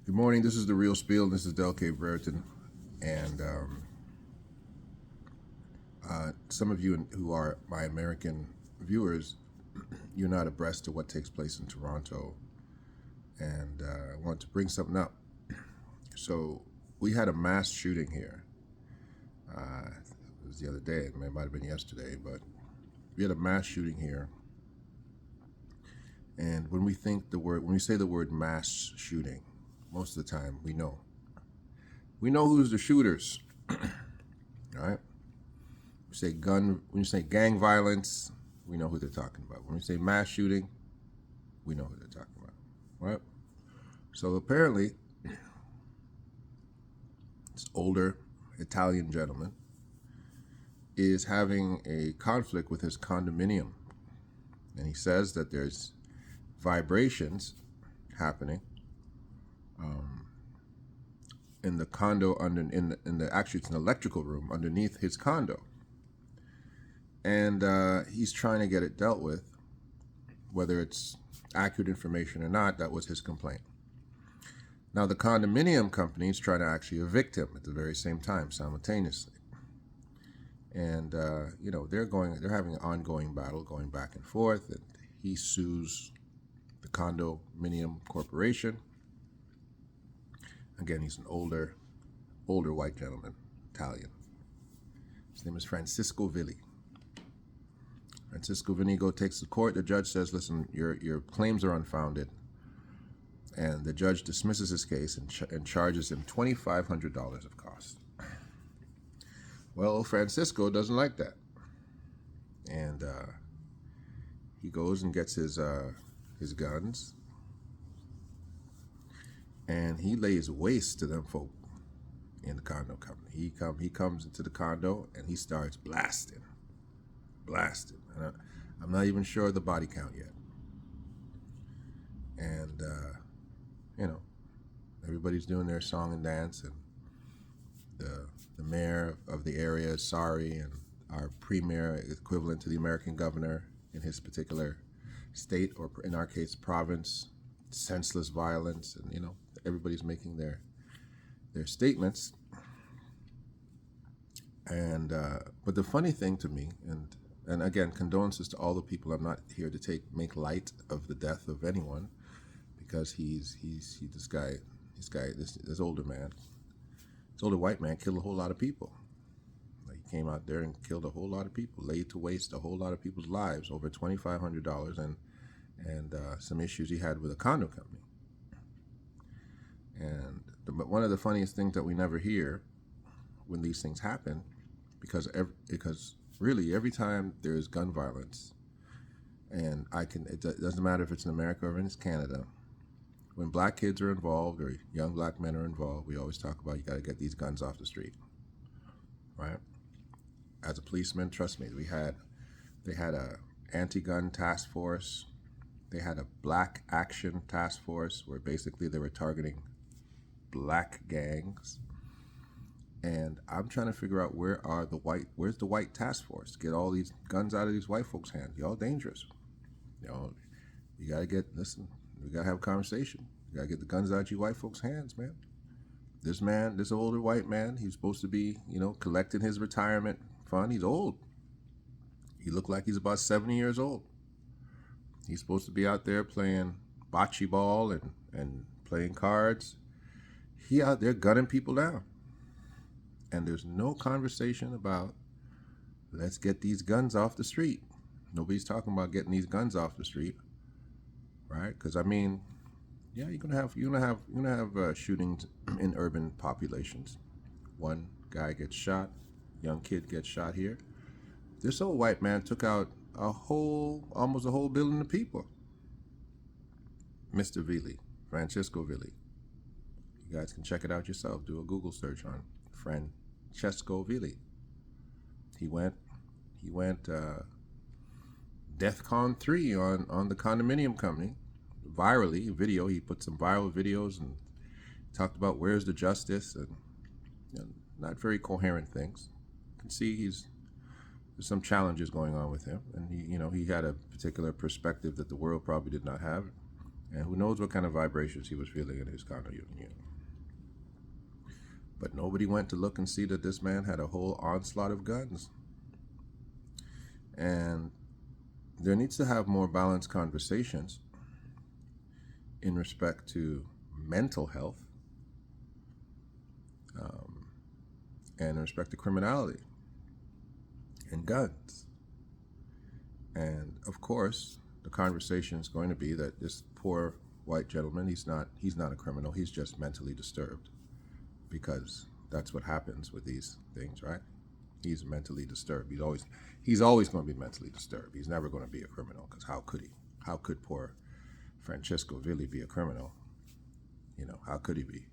Good morning. This is the Real Spiel. This is Del K. Brereton. And some of you who are my American viewers, you're not abreast to what takes place in Toronto. And I want to bring something up. So we had a mass shooting here. It was the other day. It might have been yesterday, but we had a mass shooting here. And when we say the word mass shooting, most of the time we know who's the shooters. All right. When you say gang violence, we know who they're talking about. When we say mass shooting, we know who they're talking about, right? So apparently, this older Italian gentleman is having a conflict with his condominium, and he says that there's vibrations happening in the condo actually it's an electrical room underneath his condo, and he's trying to get it dealt with. Whether it's accurate information or not, that was his complaint. Now the condominium company is trying to actually evict him at the very same time, simultaneously. And they're having an ongoing battle, going back and forth. And he sues the condominium corporation. Again, he's an older white gentleman, Italian. His name is Francisco Villi. Francisco Vinigo takes the court. The judge says, "Listen, your claims are unfounded," and the judge dismisses his case and charges him $2,500 of costs. Well, Francisco doesn't like that, and he goes and gets his guns, and he lays waste to them folk in the condo company. He comes into the condo and he starts blasting. And I'm not even sure of the body count yet. And everybody's doing their song and dance, and the mayor of the area is sorry, and our premier, equivalent to the American governor in his particular state, or in our case province, senseless violence, and everybody's making their statements. And but the funny thing to me, and again, condolences to all the people. I'm not here to make light of the death of anyone, because this older white man killed a whole lot of people. Like, he came out there and killed a whole lot of people, laid to waste a whole lot of people's lives, over $2,500, and some issues he had with a condo company. But one of the funniest things that we never hear when these things happen, because really every time there's gun violence, and it doesn't matter if it's in America or in Canada, when black kids are involved or young black men are involved, we always talk about, you got to get these guns off the street, right? As a policeman, trust me, they had a anti-gun task force. They had a black action task force where basically they were targeting black gangs. And I'm trying to figure out where's the white task force? Get all these guns out of these white folks' hands. Y'all dangerous. You gotta we gotta have a conversation. You gotta get the guns out of you white folks' hands, man. This older white man, he's supposed to be, collecting his retirement fund. He's old. He looked like he's about 70 years old. He's supposed to be out there playing bocce ball and playing cards. He out there gunning people down. And there's no conversation about, let's get these guns off the street. Nobody's talking about getting these guns off the street, right? Because yeah, you're gonna have shootings in urban populations. One guy gets shot, young kid gets shot here. This old white man took out almost a whole building of people. Mr. Villi, Francisco Villi. You guys can check it out yourself. Do a Google search on Francesco Villi. He went DEFCON 3 on the condominium company. Virally, video. He put some viral videos and talked about where's the justice, and not very coherent things. You can see there's some challenges going on with him, and he had a particular perspective that the world probably did not have, And who knows what kind of vibrations he was feeling in his condo unit. But nobody went to look and see that this man had a whole onslaught of guns. And there needs to have more balanced conversations in respect to mental health and in respect to criminality and guns. And of course, the conversation is going to be that this poor white gentleman, he's not a criminal, he's just mentally disturbed, because that's what happens with these things, right? He's mentally disturbed. He's always going to be mentally disturbed. He's never going to be a criminal, because how could he? How could poor Francesco Villi be a criminal? How could he be?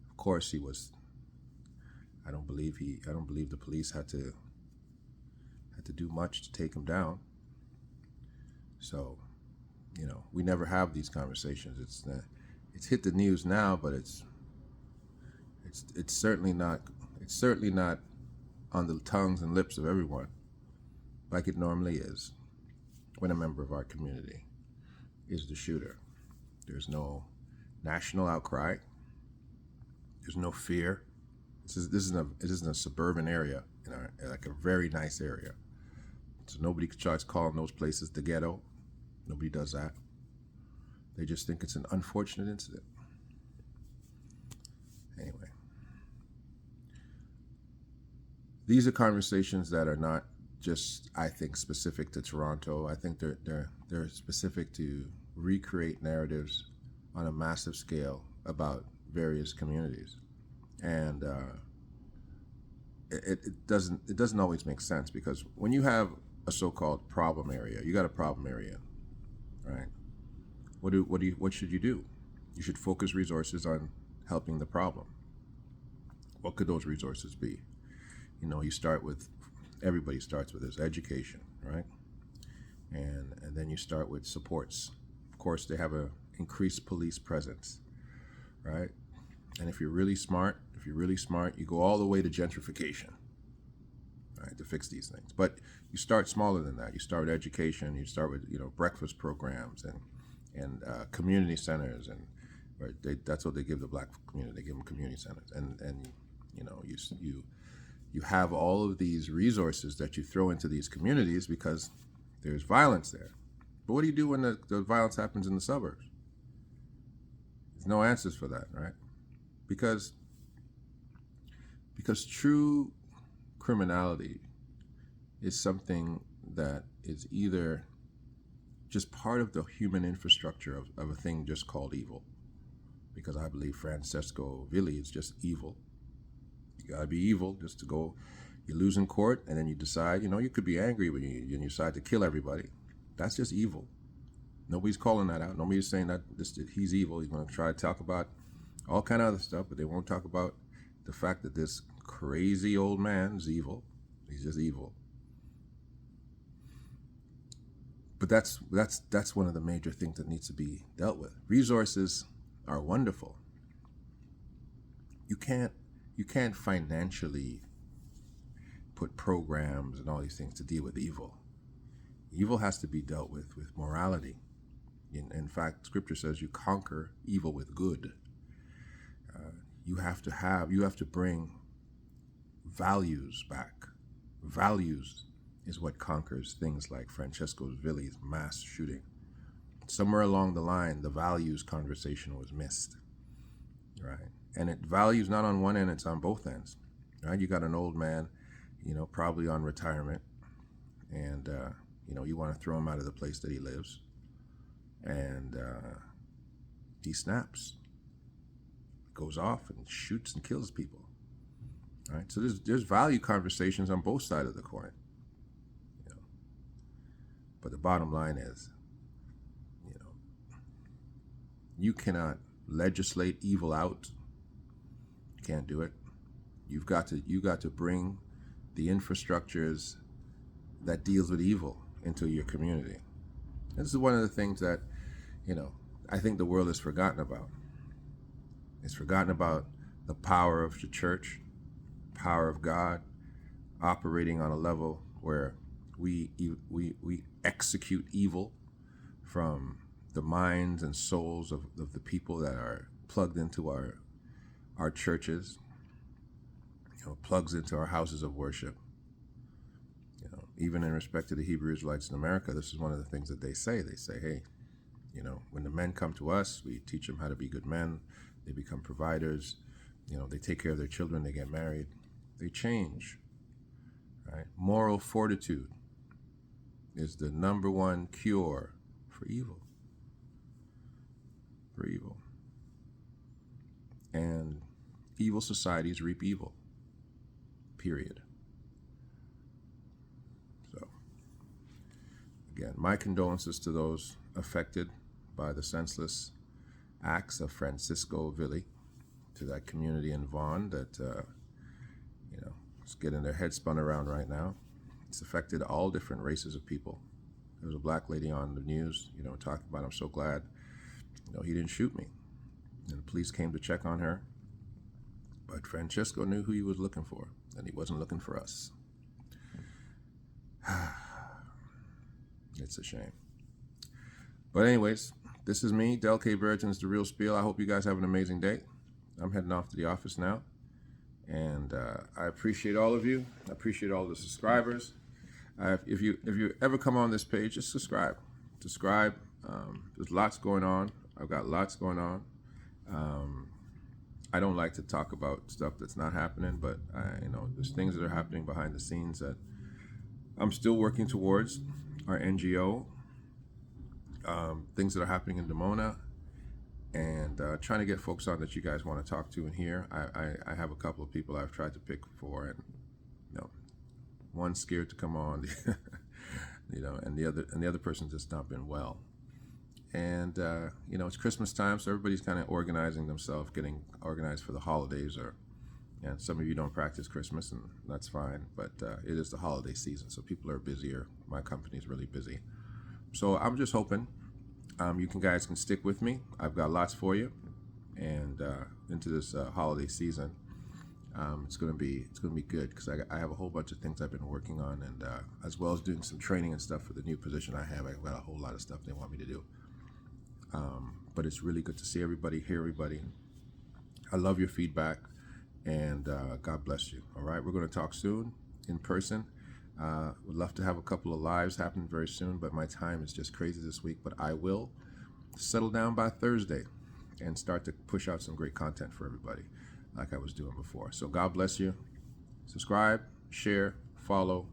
Of course he was. I don't believe the police had to do much to take him down. So, we never have these conversations. It's hit the news now, but it's certainly not on the tongues and lips of everyone like it normally is when a member of our community is the shooter. There's no national outcry. There's no fear. This isn't a suburban area, like a very nice area. So nobody tries calling those places the ghetto. Nobody does that. They just think it's an unfortunate incident. Anyway, these are conversations that are not just, I think, specific to Toronto. I think they're specific to recreate narratives on a massive scale about various communities, and it doesn't always make sense, because when you have a so-called problem area, you got a problem area, right? What should you do? You should focus resources on helping the problem. What could those resources be? Everybody starts with this education, right? And then you start with supports. Of course, they have a increased police presence, right? And if you're really smart, you go all the way to gentrification, right, to fix these things. But you start smaller than that. You start with education. You start with breakfast programs and community centers, and right, that's what they give the black community. They give them community centers, and you have all of these resources that you throw into these communities because there's violence there. But what do you do when the violence happens in the suburbs? There's no answers for that, right? Because true criminality is something that is either just part of the human infrastructure of a thing just called evil. Because I believe Francesco Villi is just evil. You gotta be evil just to go. You lose in court, and then you decide, you could be angry when you decide to kill everybody. That's just evil. Nobody's calling that out. Nobody's saying that he's evil. He's going to try to talk about all kind of other stuff, but they won't talk about the fact that this crazy old man is evil. He's just evil. But that's one of the major things that needs to be dealt with. Resources are wonderful. You can't financially put programs and all these things to deal with evil. Evil has to be dealt with morality. In fact, Scripture says you conquer evil with good. You have to bring values back. Values is what conquers things like Francesco Villi's mass shooting. Somewhere along the line, the values conversation was missed, right? And values not on one end, it's on both ends, right? You got an old man, probably on retirement, and you want to throw him out of the place that he lives, and he snaps, goes off and shoots and kills people, right? So there's value conversations on both sides of the coin, but the bottom line is, you cannot legislate evil out. You can't do it. You got to bring the infrastructures that deals with evil into your community. This is one of the things that, I think the world has forgotten about. It's forgotten about the power of the church, power of God, operating on a level where we execute evil from the minds and souls of the people that are plugged into our churches, plugs into our houses of worship. Even in respect to the Hebrew Israelites in America, this is one of the things that they say. They say, hey, when the men come to us, we teach them how to be good men. They become providers. They take care of their children. They get married. They change. Right? Moral fortitude is the number one cure for evil. For evil. And evil societies reap evil. Period. So, again, my condolences to those affected by the senseless acts of Francisco Villi, to that community in Vaughan that, is getting their head spun around right now. It's affected all different races of people. There was a black lady on the news, talking about, I'm so glad, he didn't shoot me. And the police came to check on her. But Francisco knew who he was looking for, and he wasn't looking for us. It's a shame. But anyways, this is me, Del K. Burton's The Real Spiel. I hope you guys have an amazing day. I'm heading off to the office now. And I appreciate all of you. I appreciate all the subscribers. If you ever come on this page, just subscribe. Subscribe. There's lots going on. I've got lots going on. I don't like to talk about stuff that's not happening, but there's things that are happening behind the scenes that I'm still working towards. Our NGO, things that are happening in Dimona, and trying to get folks on that you guys want to talk to and hear. I have a couple of people I've tried to pick for, and one's scared to come on, and the other person's just not been well. And it's Christmas time, so everybody's kind of organizing themselves, getting organized for the holidays. And some of you don't practice Christmas, and that's fine. But it is the holiday season, so people are busier. My company's really busy, so I'm just hoping you guys can stick with me. I've got lots for you, and into this holiday season, it's gonna be good, because I have a whole bunch of things I've been working on, and as well as doing some training and stuff for the new position I have. I've got a whole lot of stuff they want me to do. But it's really good to see everybody, hear everybody. I love your feedback, and God bless you. All right, we're going to talk soon in person. Would love to have a couple of lives happen very soon, but my time is just crazy this week. But I will settle down by Thursday and start to push out some great content for everybody, like I was doing before. So God bless you. Subscribe, share, follow.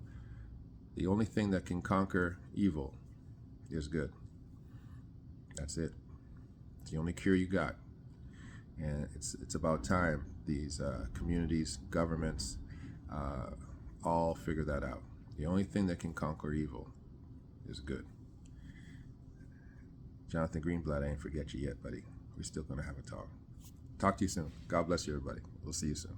The only thing that can conquer evil is good. That's it. It's the only cure you got. And it's about time these communities, governments, all figure that out. The only thing that can conquer evil is good. Jonathan Greenblatt, I ain't forget you yet, buddy. We're still going to have a talk. Talk to you soon. God bless you, everybody. We'll see you soon.